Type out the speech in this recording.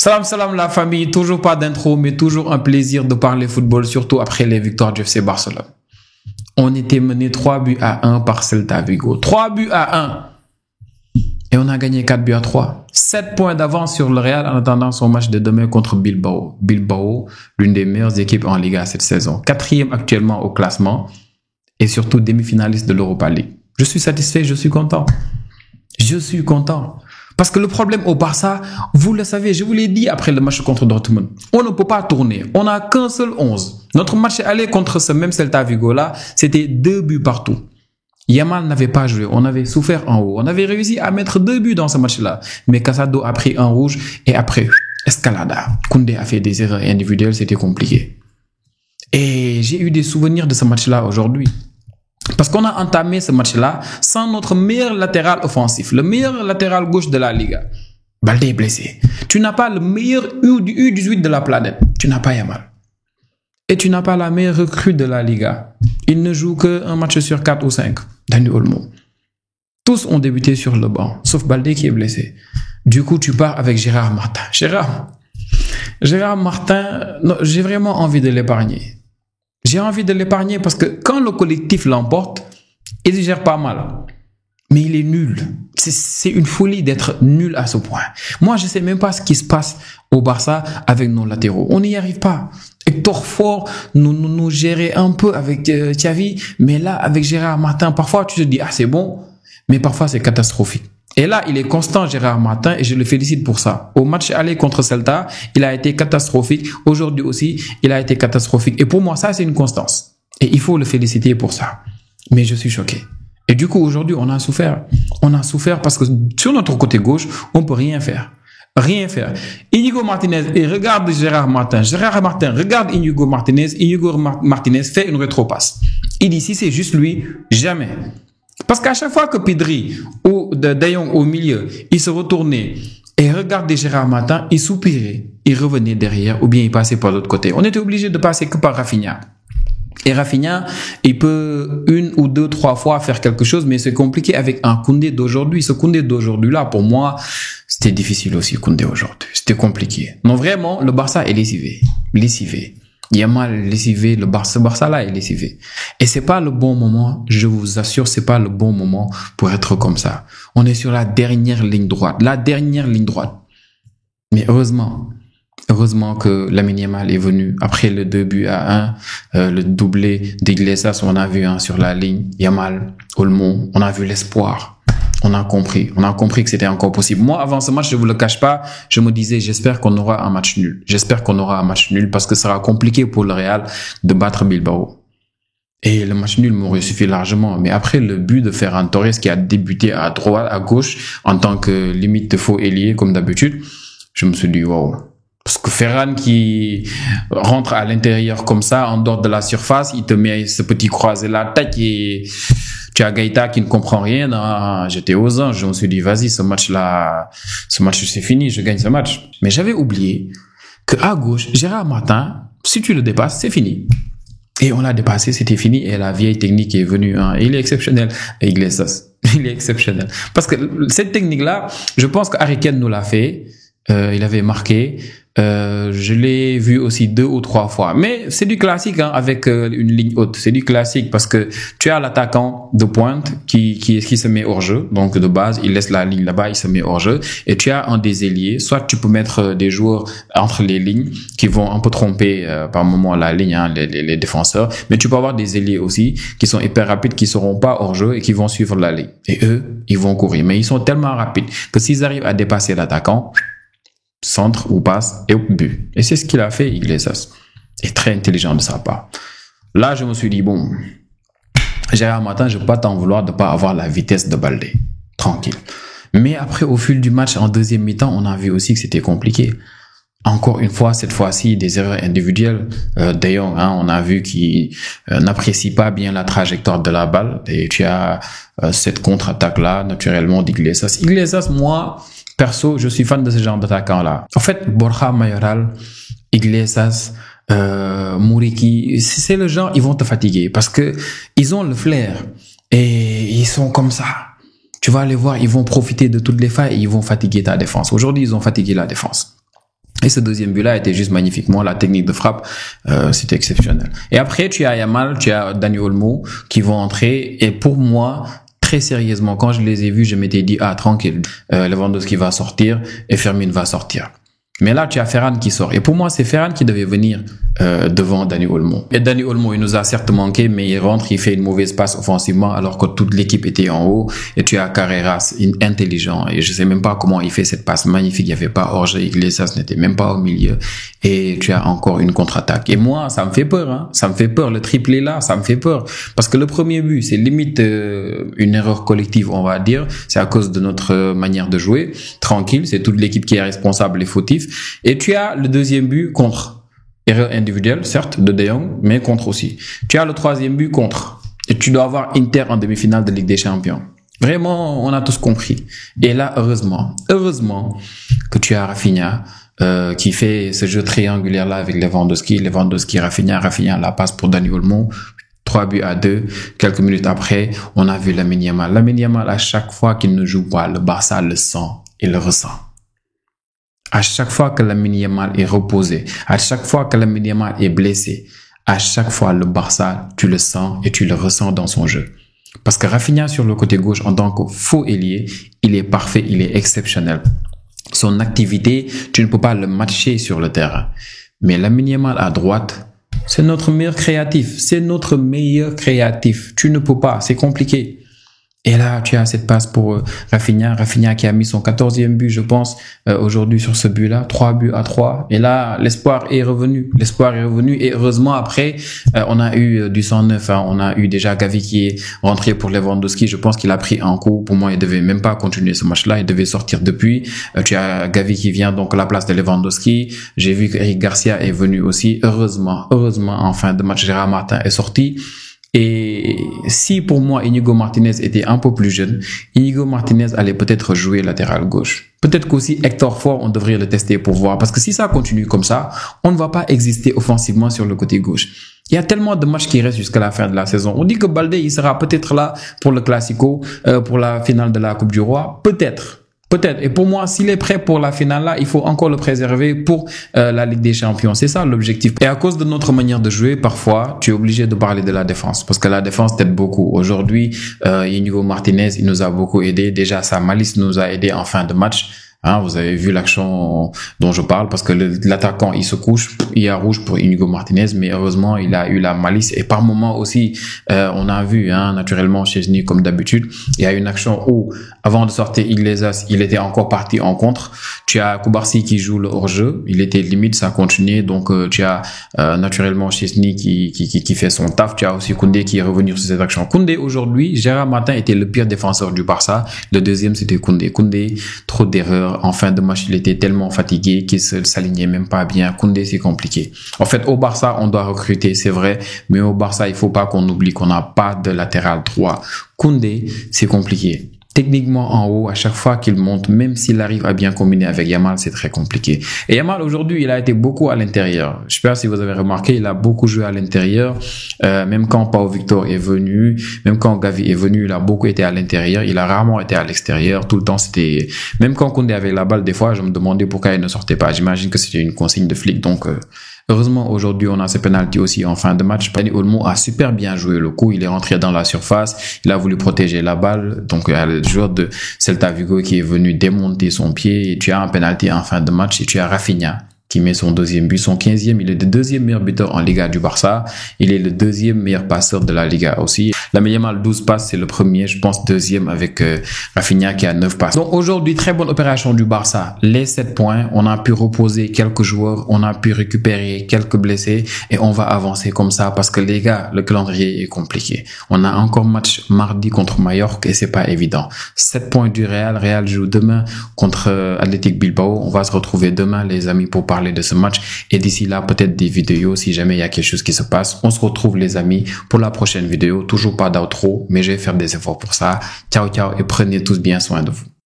Salam la famille, toujours pas d'intro, mais toujours un plaisir de parler football, surtout après les victoires du FC Barcelone. On était mené 3-1 par Celta Vigo. 3-1. Et on a gagné 4-3. 7 points d'avance sur le Real en attendant son match de demain contre Bilbao. Bilbao, l'une des meilleures équipes en Liga cette saison. 4e actuellement au classement et surtout demi-finaliste de l'Europa League. Je suis satisfait, je suis content. Parce que le problème au Barça, vous le savez, je vous l'ai dit après le match contre Dortmund, on ne peut pas tourner. On n'a qu'un seul 11. Notre match aller contre ce même Celta Vigo-là, c'était 2 buts partout. Yamal n'avait pas joué, on avait souffert en haut. On avait réussi à mettre 2 buts dans ce match-là. Mais Casado a pris un rouge et après, escalada. Koundé a fait des erreurs individuelles, c'était compliqué. Et j'ai eu des souvenirs de ce match-là aujourd'hui. Parce qu'on a entamé ce match-là sans notre meilleur latéral offensif, le meilleur latéral gauche de la Liga. Baldé est blessé. Tu n'as pas le meilleur U18 de la planète. Tu n'as pas Yamal. Et tu n'as pas la meilleure recrue de la Liga. Il ne joue qu'un match sur 4 ou 5. Dani Olmo. Tous ont débuté sur le banc, sauf Baldé qui est blessé. Du coup, tu pars avec Gérard Martin. Gérard Martin, non, j'ai vraiment envie de l'épargner. J'ai envie de l'épargner parce que quand le collectif l'emporte, il gère pas mal. Mais il est nul. C'est une folie d'être nul à ce point. Moi, je sais même pas ce qui se passe au Barça avec nos latéraux. On n'y arrive pas. Hector Fort nous gérait un peu avec Xavi, mais là, avec Gérard Martin, parfois tu te dis, ah c'est bon, mais parfois c'est catastrophique. Et là, il est constant, Gérard Martin, et je le félicite pour ça. Au match aller contre Celta, il a été catastrophique. Aujourd'hui aussi, il a été catastrophique. Et pour moi, ça, c'est une constance. Et il faut le féliciter pour ça. Mais je suis choqué. Et du coup, aujourd'hui, on a souffert. On a souffert parce que sur notre côté gauche, on peut rien faire. Rien faire. Inigo Martinez, et regarde Gérard Martin. Gérard Martin, regarde Inigo Martinez. Inigo Martinez fait une rétropasse. Il dit, si c'est juste lui, jamais. Parce qu'à chaque fois que Pedri ou De Jong au milieu, il se retournait et regardait Gérard Martin, il soupirait, il revenait derrière ou bien il passait par l'autre côté. On était obligé de passer que par Rafinha. Et Rafinha, il peut 1 ou 2, 3 fois faire quelque chose, mais c'est compliqué avec un Koundé d'aujourd'hui. Ce Koundé d'aujourd'hui-là, pour moi, c'était difficile aussi, Koundé aujourd'hui. C'était compliqué. Non, vraiment, le Barça est lessivé. Yamal lessivé, ce Barça-là est lessivé. Et c'est pas le bon moment, je vous assure, c'est pas le bon moment pour être comme ça. On est sur la dernière ligne droite. Mais heureusement que Lamine Yamal est venu après le 2-1, le doublé d'Iglesias, on a vu sur la ligne, Yamal, Olmo, on a vu l'espoir. On a compris que c'était encore possible. Moi, avant ce match, je vous le cache pas, je me disais, j'espère qu'on aura un match nul parce que ça sera compliqué pour le Real de battre Bilbao. Et le match nul m'aurait suffi largement. Mais après le but de Ferran Torres qui a débuté à droite, à gauche, en tant que limite de faux ailier, comme d'habitude, je me suis dit, wow. Parce que Ferran qui rentre à l'intérieur comme ça, en dehors de la surface, il te met ce petit croisé-là, tac, et tu as Gaïta qui ne comprend rien. Non, j'étais aux anges, je me suis dit, vas-y, ce match c'est fini, je gagne ce match. Mais j'avais oublié que à gauche, Gérard Martin, si tu le dépasses, c'est fini. Et on l'a dépassé, c'était fini, et la vieille technique est venue. Et il est exceptionnel, Iglesias. Il est exceptionnel. Parce que cette technique-là, je pense qu'Harry Kane nous l'a fait. Il avait marqué. Je l'ai vu aussi 2 ou 3 fois. Mais c'est du classique avec une ligne haute. C'est du classique parce que tu as l'attaquant de pointe qui se met hors jeu. Donc de base, il laisse la ligne là-bas, il se met hors jeu. Et tu as un des ailiers. Soit tu peux mettre des joueurs entre les lignes qui vont un peu tromper par moment la ligne, les défenseurs. Mais tu peux avoir des ailiers aussi qui sont hyper rapides, qui seront pas hors jeu et qui vont suivre la ligne. Et eux, ils vont courir. Mais ils sont tellement rapides que s'ils arrivent à dépasser l'attaquant, centre ou passe et au but. Et c'est ce qu'il a fait, Iglesias. Et très intelligent de sa part. Là, je me suis dit, bon, Gérard Martin, je ne peux pas t'en vouloir de ne pas avoir la vitesse de Baldé. Tranquille. Mais après, au fil du match, en deuxième mi-temps, on a vu aussi que c'était compliqué. Encore une fois, cette fois-ci, des erreurs individuelles. D'ailleurs, on a vu qu'il n'apprécie pas bien la trajectoire de la balle. Et tu as cette contre-attaque-là, naturellement, d'Iglesias. Iglesias, moi, perso, je suis fan de ce genre d'attaquant-là. En fait, Borja Mayoral, Iglesias, Muriqi, c'est le genre, ils vont te fatiguer parce que ils ont le flair et ils sont comme ça. Tu vas aller voir, ils vont profiter de toutes les failles et ils vont fatiguer ta défense. Aujourd'hui, ils ont fatigué la défense. Et ce deuxième but-là était juste magnifique. Moi, la technique de frappe, c'était exceptionnel. Et après, tu as Yamal, tu as Dani Olmo qui vont entrer. Et pour moi, très sérieusement, quand je les ai vus, je m'étais dit, tranquille, Lewandowski va sortir et Firmino va sortir. Mais là, tu as Ferran qui sort. Et pour moi, c'est Ferran qui devait venir devant Dani Olmo. Et Dani Olmo, il nous a certes manqué, mais il rentre, il fait une mauvaise passe offensivement alors que toute l'équipe était en haut. Et tu as Carreras, intelligent. Et je sais même pas comment il fait cette passe magnifique. Il n'y avait pas hors-jeu. Iglesias n'était même pas au milieu. Et tu as encore une contre-attaque. Et moi, ça me fait peur. Hein. Ça me fait peur. Le triplé là, ça me fait peur. Parce que le premier but, c'est limite une erreur collective, on va dire. C'est à cause de notre manière de jouer. Tranquille, c'est toute l'équipe qui est responsable et fautif. Et tu as le deuxième but contre. Erreur individuelle, certes, de De Jong, mais contre aussi. Tu as le troisième but contre. Et tu dois avoir Inter en demi-finale de Ligue des Champions. Vraiment, on a tous compris. Et là, heureusement que tu as Rafinha, qui fait ce jeu triangulaire-là avec Lewandowski, Rafinha, la passe pour Dani Olmo. 3-2. Quelques minutes après, on a vu Lamine Yamal. Lamine Yamal, à chaque fois qu'il ne joue pas, le Barça le sent et le ressent. À chaque fois que Lamine Yamal est reposé, à chaque fois que Lamine Yamal est blessé, à chaque fois le Barça, tu le sens et tu le ressens dans son jeu. Parce que Rafinha sur le côté gauche en tant que faux ailier, il est parfait, il est exceptionnel. Son activité, tu ne peux pas le matcher sur le terrain. Mais Lamine Yamal à droite, c'est notre meilleur créatif. Tu ne peux pas, c'est compliqué. Et là, tu as cette passe pour Rafinha qui a mis son 14e but, je pense, aujourd'hui sur ce but-là, 3-3. Et là, l'espoir est revenu. Et heureusement, après, on a eu du sang neuf. Hein. On a eu déjà Gavi qui est rentré pour Lewandowski. Je pense qu'il a pris un coup. Pour moi, il devait même pas continuer ce match-là. Il devait sortir depuis. Tu as Gavi qui vient donc à la place de Lewandowski. J'ai vu que Eric Garcia est venu aussi. Heureusement, en fin de match, Gérard Martin est sorti. Et si pour moi Íñigo Martínez était un peu plus jeune, Íñigo Martínez allait peut-être jouer latéral gauche. Peut-être qu'aussi Hector Ford, on devrait le tester pour voir. Parce que si ça continue comme ça, on ne va pas exister offensivement sur le côté gauche. Il y a tellement de matchs qui restent jusqu'à la fin de la saison. On dit que Baldé, il sera peut-être là pour le Classico, pour la finale de la Coupe du Roi. Peut-être. Et pour moi, s'il est prêt pour la finale là, il faut encore le préserver pour la Ligue des Champions. C'est ça l'objectif. Et à cause de notre manière de jouer, parfois, tu es obligé de parler de la défense. Parce que la défense t'aide beaucoup. Aujourd'hui, Íñigo Martínez, il nous a beaucoup aidé. Déjà, sa malice nous a aidé en fin de match. Hein, vous avez vu l'action dont je parle parce que l'attaquant il se couche, il y a rouge pour Íñigo Martínez, mais heureusement il a eu la malice et par moment aussi on a vu naturellement Szczęsny comme d'habitude, il y a une action où avant de sortir Iglesias il était encore parti en contre. Tu as Kubarsi qui joue le hors-jeu, il était limite, ça continuait, donc tu as naturellement Szczęsny qui fait son taf. Tu as aussi Koundé qui est revenu sur cette action. Koundé aujourd'hui, Gérard Martin était le pire défenseur du Barça, le deuxième c'était Koundé, trop d'erreurs. En fin de match, il était tellement fatigué qu'il ne s'alignait même pas bien. Koundé, c'est compliqué. En fait, au Barça, on doit recruter, c'est vrai. Mais au Barça, il faut pas qu'on oublie qu'on n'a pas de latéral droit. Koundé, c'est compliqué. Techniquement, en haut, à chaque fois qu'il monte, même s'il arrive à bien combiner avec Yamal, c'est très compliqué. Et Yamal, aujourd'hui, il a été beaucoup à l'intérieur. Je sais pas si vous avez remarqué, il a beaucoup joué à l'intérieur. Même quand Pau Victor est venu, même quand Gavi est venu, il a beaucoup été à l'intérieur. Il a rarement été à l'extérieur. Tout le temps, c'était... Même quand Koundé avait la balle, des fois, je me demandais pourquoi il ne sortait pas. J'imagine que c'était une consigne de flic. Donc, heureusement, aujourd'hui, on a ces pénaltys aussi en fin de match. Dani Olmo a super bien joué le coup. Il est rentré dans la surface. Il a voulu protéger la balle. Donc, il y a le joueur de Celta Vigo qui est venu démonter son pied. Et tu as un pénalty en fin de match. Et tu as Rafinha qui met son deuxième but, son 15e. Il est le deuxième meilleur buteur en Liga du Barça. Il est le deuxième meilleur passeur de la Liga aussi. Lamine Yamal 12 passes, c'est le premier, je pense deuxième avec Rafinha qui a 9 passes. Donc aujourd'hui, très bonne opération du Barça. Les 7 points, on a pu reposer quelques joueurs, on a pu récupérer quelques blessés et on va avancer comme ça parce que les gars, le calendrier est compliqué. On a encore match mardi contre Mallorca et c'est pas évident. 7 points du Real. Real joue demain contre Athletic Bilbao. On va se retrouver demain les amis pour parler de ce match et d'ici là peut-être des vidéos si jamais il y a quelque chose qui se passe. On se retrouve les amis pour la prochaine vidéo. Toujours pas d'outro mais je vais faire des efforts pour ça. Ciao et prenez tous bien soin de vous.